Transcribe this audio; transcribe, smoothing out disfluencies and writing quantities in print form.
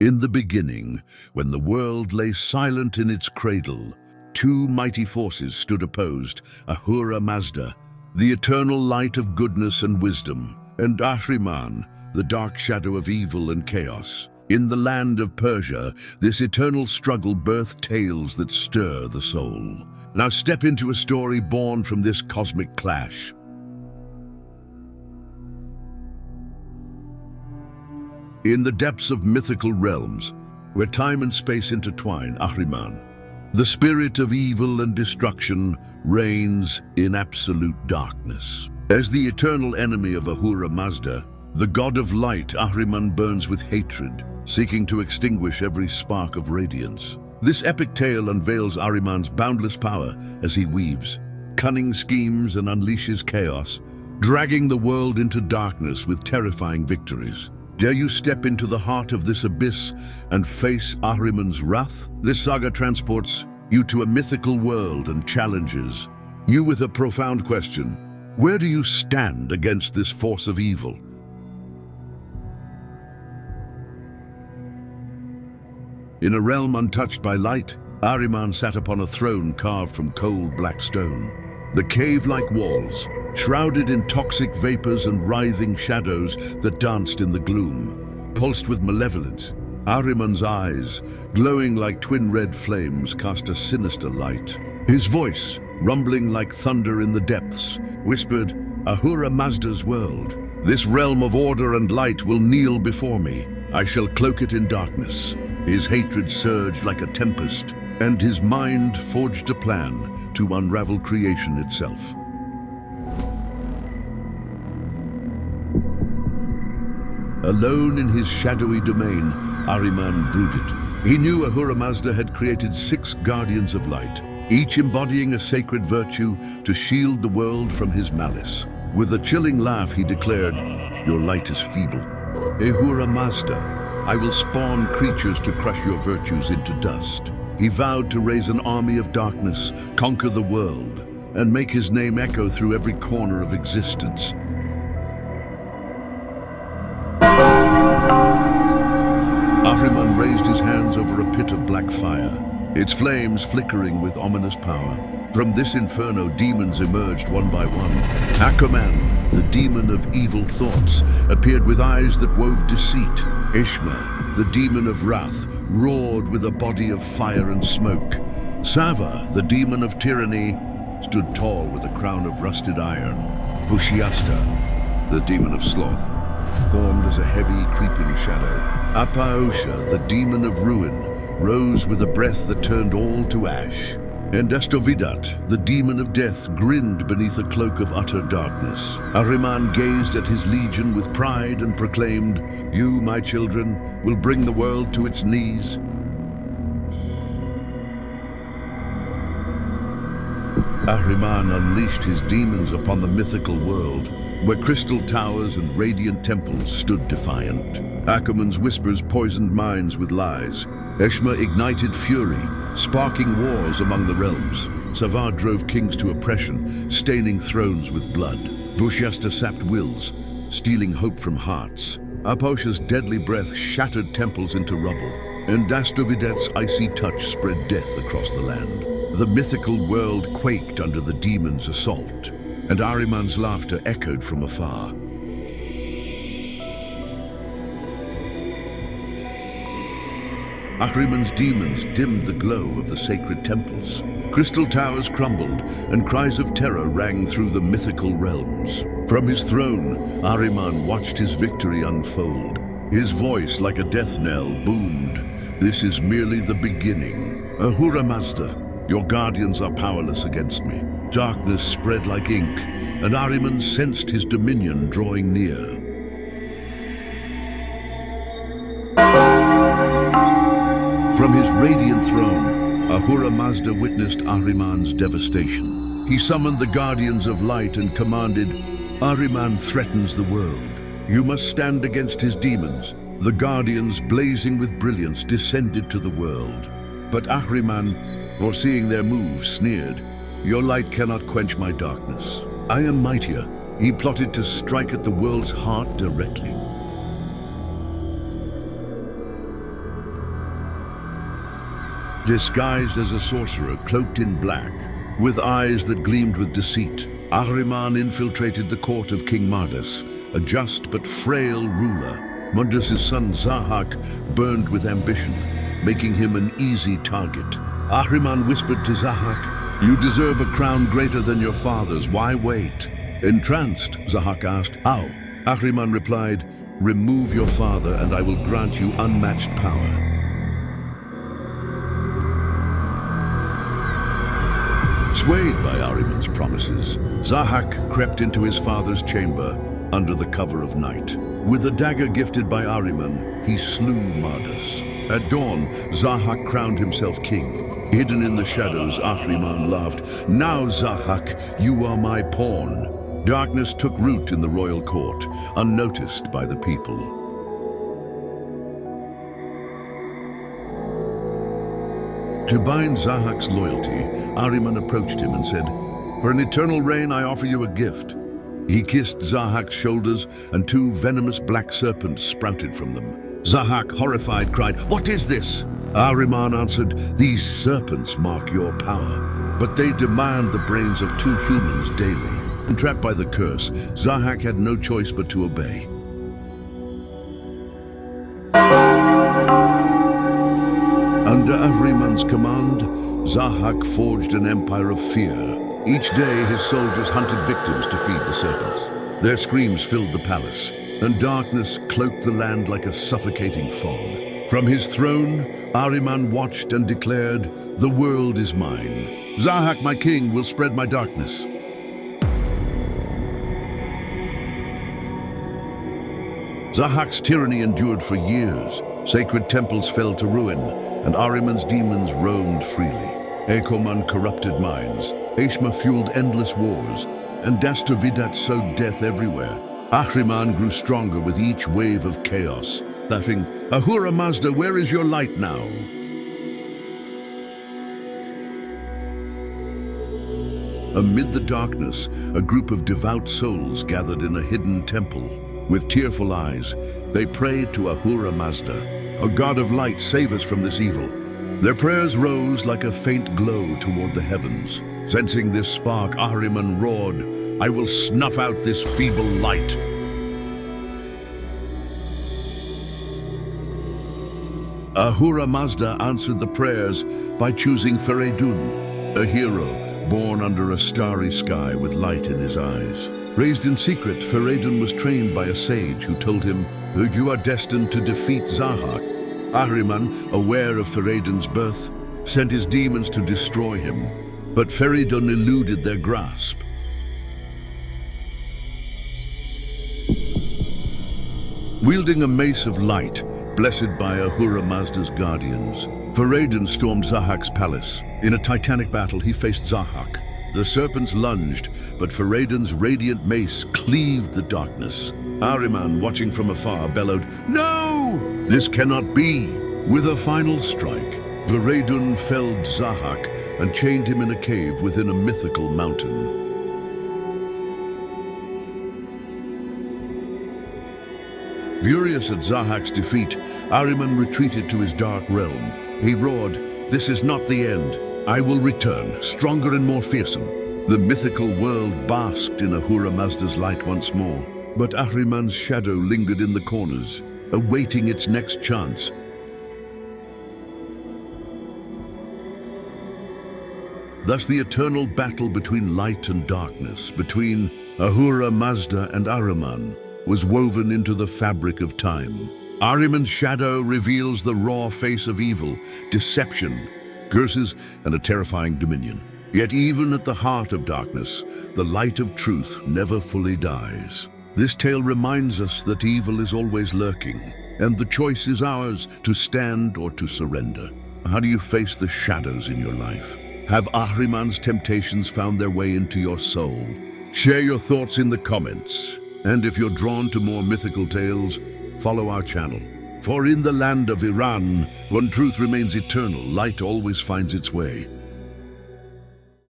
In the beginning, when the world lay silent in its cradle, two mighty forces stood opposed, Ahura Mazda, the eternal light of goodness and wisdom, and Ahriman, the dark shadow of evil and chaos. In the land of Persia, this eternal struggle birthed tales that stir the soul. Now step into a story born from this cosmic clash. In the depths of mythical realms, where time and space intertwine, Ahriman, the spirit of evil and destruction, reigns in absolute darkness. As the eternal enemy of Ahura Mazda, the god of light, Ahriman burns with hatred, seeking to extinguish every spark of radiance. This epic tale unveils Ahriman's boundless power as he weaves cunning schemes and unleashes chaos, dragging the world into darkness with terrifying victories. Dare you step into the heart of this abyss and face Ahriman's wrath? This saga transports you to a mythical world and challenges you with a profound question. Where do you stand against this force of evil? In a realm untouched by light, Ahriman sat upon a throne carved from cold black stone. The cave-like walls, shrouded in toxic vapors and writhing shadows that danced in the gloom, pulsed with malevolence. Ahriman's eyes, glowing like twin red flames, cast a sinister light. His voice, rumbling like thunder in the depths, whispered, "Ahura Mazda's world. This realm of order and light will kneel before me. I shall cloak it in darkness." His hatred surged like a tempest, and his mind forged a plan to unravel creation itself. Alone in his shadowy domain, Ahriman brooded. He knew Ahura Mazda had created 6 guardians of light, each embodying a sacred virtue to shield the world from his malice. With a chilling laugh, he declared, "Your light is feeble. Ahura Mazda, I will spawn creatures to crush your virtues into dust." He vowed to raise an army of darkness, conquer the world, and make his name echo through every corner of existence. Ahriman raised his hands over a pit of black fire, its flames flickering with ominous power. From this inferno, demons emerged one by one. Ahriman, the demon of evil thoughts, appeared with eyes that wove deceit. Ishma, the demon of wrath, roared with a body of fire and smoke. Sava, the demon of tyranny, stood tall with a crown of rusted iron. Pushyasta, the demon of sloth, formed as a heavy, creeping shadow. Apaosha, the demon of ruin, rose with a breath that turned all to ash. And Astovidat, the demon of death, grinned beneath a cloak of utter darkness. Ahriman gazed at his legion with pride and proclaimed, "You, my children, will bring the world to its knees." Ahriman unleashed his demons upon the mythical world, where crystal towers and radiant temples stood defiant. Ahriman's whispers poisoned minds with lies. Ishma ignited fury, sparking wars among the realms. Sava drove kings to oppression, staining thrones with blood. Pushyasta sapped wills, stealing hope from hearts. Apaosha's deadly breath shattered temples into rubble, and Astovidat's icy touch spread death across the land. The mythical world quaked under the demon's assault, and Ahriman's laughter echoed from afar. Ahriman's demons dimmed the glow of the sacred temples. Crystal towers crumbled, and cries of terror rang through the mythical realms. From his throne, Ahriman watched his victory unfold. His voice, like a death knell, boomed. "This is merely the beginning. Ahura Mazda, your guardians are powerless against me." Darkness spread like ink, and Ahriman sensed his dominion drawing near. From his radiant throne, Ahura Mazda witnessed Ahriman's devastation. He summoned the guardians of light and commanded, "Ahriman threatens the world. You must stand against his demons." The guardians, blazing with brilliance, descended to the world. But Ahriman, foreseeing their moves, sneered, "Your light cannot quench my darkness. I am mightier." He plotted to strike at the world's heart directly. Disguised as a sorcerer, cloaked in black, with eyes that gleamed with deceit, Ahriman infiltrated the court of King Midas, a just but frail ruler. Midas' son Zahak burned with ambition, making him an easy target. Ahriman whispered to Zahak, "You deserve a crown greater than your father's. Why wait?" Entranced, Zahak asked, "How?" Ahriman replied, "Remove your father and I will grant you unmatched power." Swayed by Ahriman's promises, Zahak crept into his father's chamber under the cover of night. With a dagger gifted by Ahriman, he slew Midas. At dawn, Zahak crowned himself king. Hidden in the shadows, Ahriman laughed, "Now, Zahak, you are my pawn." Darkness took root in the royal court, unnoticed by the people. To bind Zahak's loyalty, Ahriman approached him and said, "For an eternal reign, I offer you a gift." He kissed Zahak's shoulders, and two venomous black serpents sprouted from them. Zahak, horrified, cried, "What is this?" Ahriman answered, "These serpents mark your power, but they demand the brains of 2 humans daily." Entrapped by the curse, Zahak had no choice but to obey. Under Ahriman's command, Zahak forged an empire of fear. Each day, his soldiers hunted victims to feed the serpents. Their screams filled the palace, and darkness cloaked the land like a suffocating fog. From his throne, Ahriman watched and declared, "The world is mine. Zahak, my king, will spread my darkness." Zahak's tyranny endured for years. Sacred temples fell to ruin, and Ahriman's demons roamed freely. Akoman corrupted minds, Ashma fueled endless wars, and Dastavidat sowed death everywhere. Ahriman grew stronger with each wave of chaos, laughing, "Ahura Mazda, where is your light now?" Amid the darkness, a group of devout souls gathered in a hidden temple. With tearful eyes, they prayed to Ahura Mazda, "O God of light, save us from this evil." Their prayers rose like a faint glow toward the heavens. Sensing this spark, Ahriman roared, "I will snuff out this feeble light." Ahura Mazda answered the prayers by choosing Feridun, a hero born under a starry sky with light in his eyes. Raised in secret, Feridun was trained by a sage who told him, "You are destined to defeat Zahak." Ahriman, aware of Feridun's birth, sent his demons to destroy him, but Feridun eluded their grasp. Wielding a mace of light, blessed by Ahura Mazda's guardians, Feridun stormed Zahak's palace. In a titanic battle, he faced Zahak. The serpents lunged, but Feridun's radiant mace cleaved the darkness. Ahriman, watching from afar, bellowed, "No! This cannot be!" With a final strike, Feridun felled Zahak and chained him in a cave within a mythical mountain. Furious at Zahak's defeat, Ahriman retreated to his dark realm. He roared, "This is not the end. I will return, stronger and more fearsome." The mythical world basked in Ahura Mazda's light once more, but Ahriman's shadow lingered in the corners, awaiting its next chance. Thus the eternal battle between light and darkness, between Ahura Mazda and Ahriman, was woven into the fabric of time. Ahriman's shadow reveals the raw face of evil, deception, curses, and a terrifying dominion. Yet even at the heart of darkness, the light of truth never fully dies. This tale reminds us that evil is always lurking, and the choice is ours to stand or to surrender. How do you face the shadows in your life? Have Ahriman's temptations found their way into your soul? Share your thoughts in the comments. And if you're drawn to more mythical tales, follow our channel. For in the land of Iran, when truth remains eternal, light always finds its way.